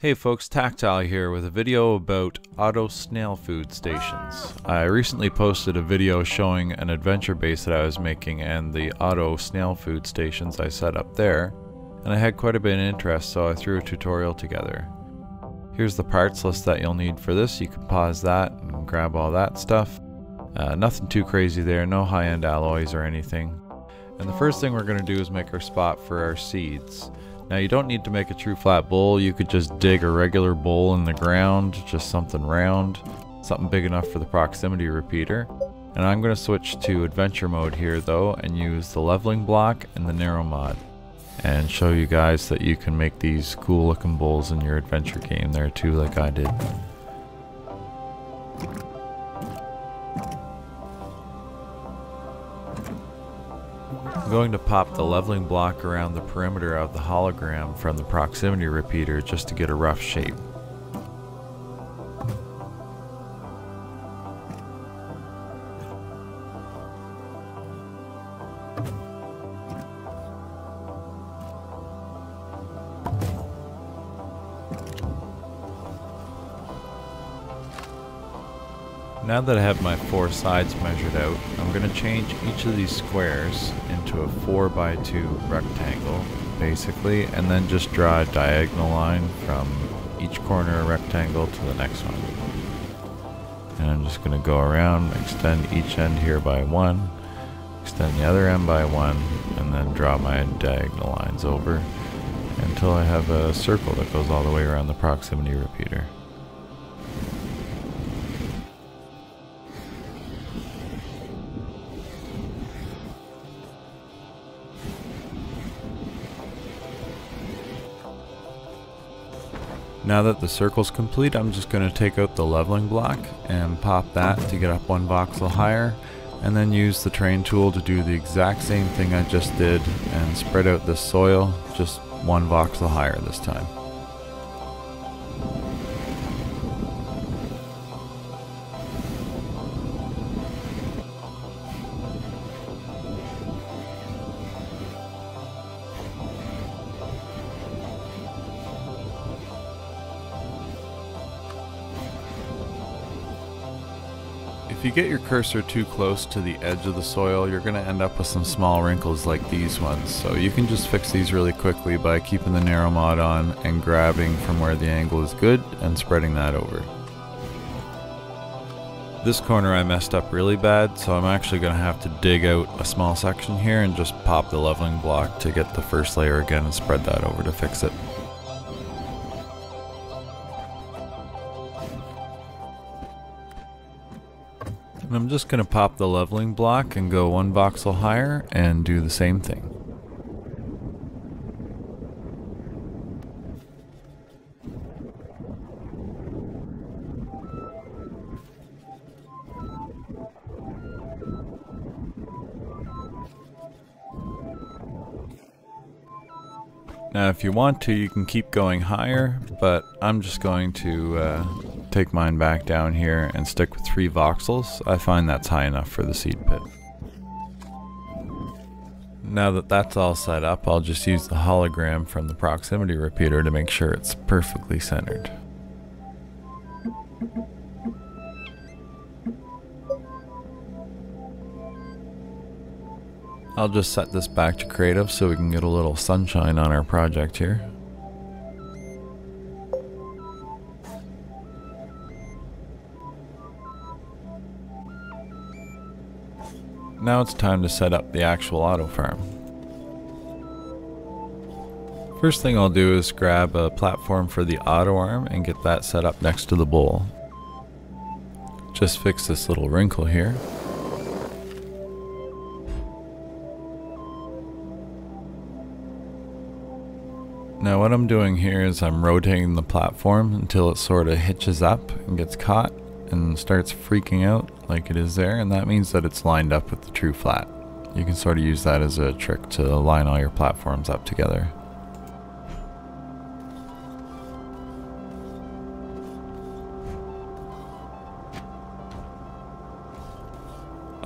Hey folks, Tactile here with a video about auto snail food stations. I recently posted a video showing an adventure base that I was making and the auto snail food stations I set up there, and I had quite a bit of interest, so I threw a tutorial together. Here's the parts list that you'll need for this. You can pause that and grab all that stuff. Nothing too crazy there, no high-end alloys or anything. And the first thing we're going to do is make our spot for our seeds. Now you don't need to make a true flat bowl, you could just dig a regular bowl in the ground, just something round, something big enough for the proximity repeater. And I'm going to switch to adventure mode here though and use the leveling block and the narrow mod. And show you guys that you can make these cool looking bowls in your adventure game there too, like I did. I'm going to pop the leveling block around the perimeter of the hologram from the proximity repeater just to get a rough shape. Now that I have my 4 sides measured out, I'm going to change each of these squares into a 4x2 rectangle, basically, and then just draw a diagonal line from each corner of a rectangle to the next one. And I'm just going to go around, extend each end here by 1, extend the other end by 1, and then draw my diagonal lines over until I have a circle that goes all the way around the proximity repeater. Now that the circle's complete, I'm just going to take out the leveling block and pop that to get up 1 voxel higher, and then use the terrain tool to do the exact same thing I just did and spread out the soil just 1 voxel higher this time. If you get your cursor too close to the edge of the soil, you're going to end up with some small wrinkles like these ones. So you can just fix these really quickly by keeping the narrow mod on and grabbing from where the angle is good and spreading that over. This corner I messed up really bad, so I'm actually going to have to dig out a small section here and just pop the leveling block to get the first layer again and spread that over to fix it. And I'm just going to pop the leveling block and go 1 voxel higher and do the same thing. Now if you want to, you can keep going higher, but I'm just going to take mine back down here and stick with 3 voxels. I find that's high enough for the seed pit. Now that that's all set up, I'll just use the hologram from the proximity repeater to make sure it's perfectly centered. I'll just set this back to creative so we can get a little sunshine on our project here. Now it's time to set up the actual auto farm. First thing I'll do is grab a platform for the auto arm and get that set up next to the bowl. Just fix this little wrinkle here. Now what I'm doing here is I'm rotating the platform until it sort of hitches up and gets caught and starts freaking out like it is there, and that means that it's lined up with the true flat. You can sort of use that as a trick to line all your platforms up together.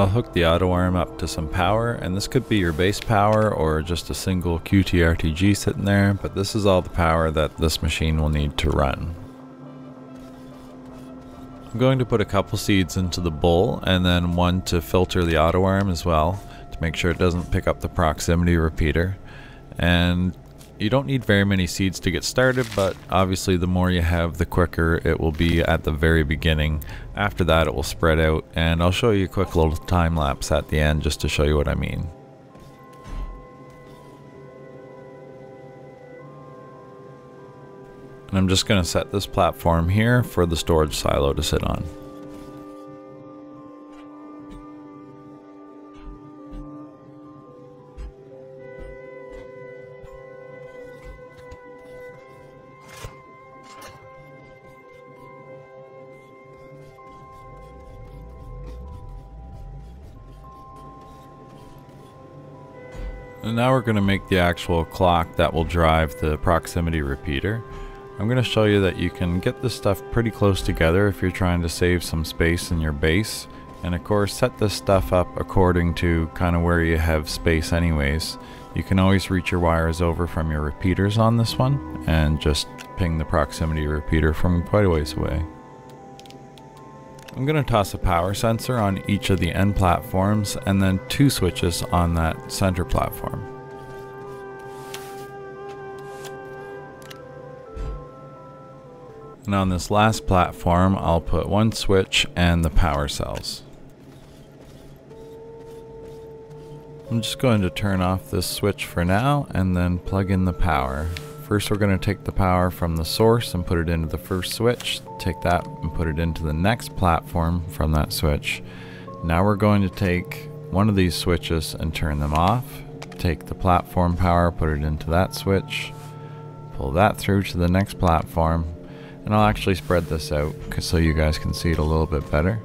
I'll hook the auto arm up to some power, and this could be your base power or just a single QTRTG sitting there, but this is all the power that this machine will need to run. I'm going to put a couple seeds into the bowl and then one to filter the auto arm as well to make sure it doesn't pick up the proximity repeater. And you don't need very many seeds to get started, but obviously the more you have, the quicker it will be at the very beginning. After that it will spread out, and I'll show you a quick little time lapse at the end just to show you what I mean. And I'm just going to set this platform here for the storage silo to sit on. And now we're going to make the actual clock that will drive the proximity repeater. I'm going to show you that you can get this stuff pretty close together if you're trying to save some space in your base. And of course, set this stuff up according to kind of where you have space anyways. You can always reach your wires over from your repeaters on this one and just ping the proximity repeater from quite a ways away. I'm going to toss a power sensor on each of the end platforms and then 2 switches on that center platform. And on this last platform, I'll put 1 switch and the power cells. I'm just going to turn off this switch for now and then plug in the power. First we're going to take the power from the source and put it into the first switch, take that and put it into the next platform from that switch. Now we're going to take one of these switches and turn them off, take the platform power, put it into that switch, pull that through to the next platform, and I'll actually spread this out so you guys can see it a little bit better.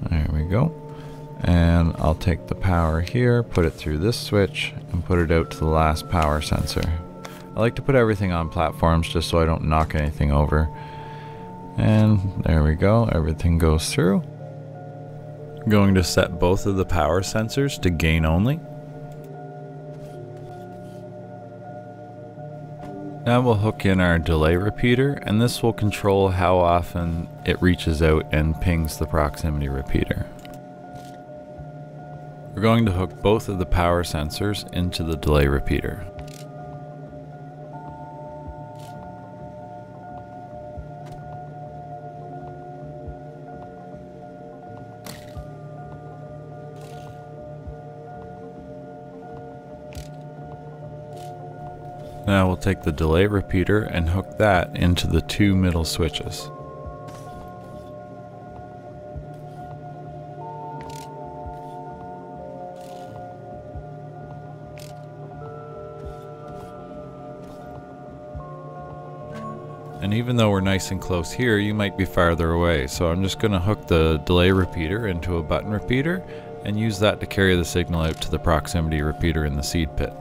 There we go. And I'll take the power here, put it through this switch, and put it out to the last power sensor. I like to put everything on platforms just so I don't knock anything over. And there we go, everything goes through. I'm going to set both of the power sensors to gain only. Now we'll hook in our delay repeater, and this will control how often it reaches out and pings the proximity repeater. We're going to hook both of the power sensors into the delay repeater. Now we'll take the delay repeater and hook that into the 2 middle switches. And even though we're nice and close here, you might be farther away. So I'm just going to hook the delay repeater into a button repeater and use that to carry the signal out to the proximity repeater in the seed pit.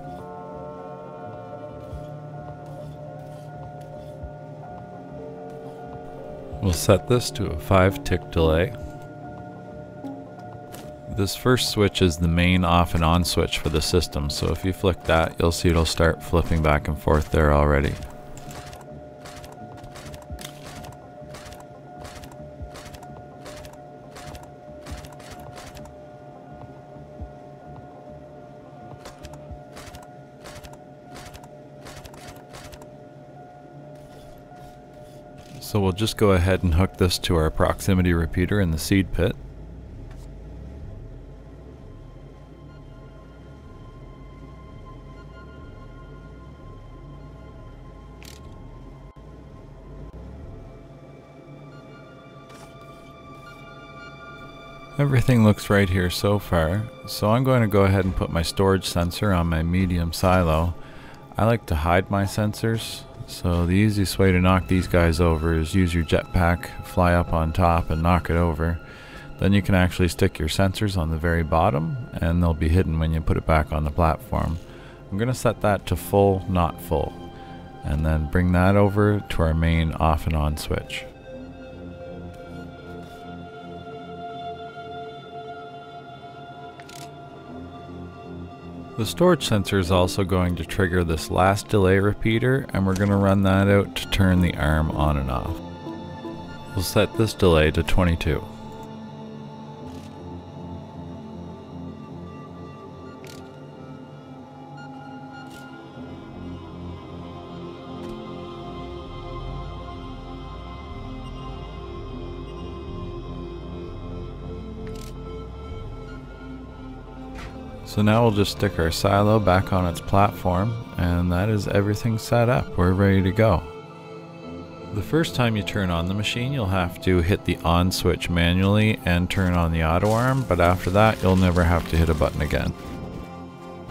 We'll set this to a 5-tick delay. This first switch is the main off and on switch for the system, so if you flick that, you'll see it'll start flipping back and forth there already. So we'll just go ahead and hook this to our proximity repeater in the seed pit. Everything looks right here so far, so I'm going to go ahead and put my storage sensor on my medium silo. I like to hide my sensors, so the easiest way to knock these guys over is use your jetpack, fly up on top and knock it over. Then you can actually stick your sensors on the very bottom and they'll be hidden when you put it back on the platform. I'm going to set that to full, not full, and then bring that over to our main off and on switch. The storage sensor is also going to trigger this last delay repeater, and we're going to run that out to turn the arm on and off. We'll set this delay to 22. So now we'll just stick our silo back on its platform, and that is everything set up. We're ready to go. The first time you turn on the machine, you'll have to hit the on switch manually and turn on the auto arm, but after that you'll never have to hit a button again.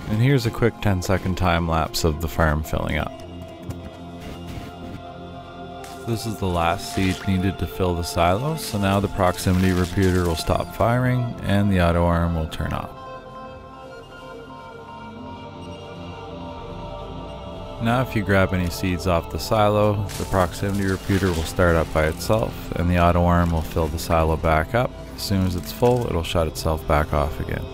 And here's a quick 10-second time lapse of the farm filling up. This is the last seed needed to fill the silo, so now the proximity repeater will stop firing and the auto arm will turn off. Now if you grab any seeds off the silo, the proximity repeater will start up by itself and the auto arm will fill the silo back up. As soon as it's full, it'll shut itself back off again.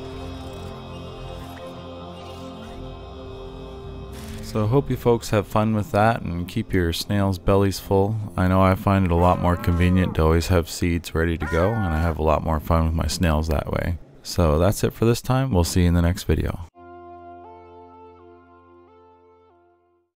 So I hope you folks have fun with that and keep your snails' bellies full. I know I find it a lot more convenient to always have seeds ready to go, and I have a lot more fun with my snails that way. So that's it for this time. We'll see you in the next video.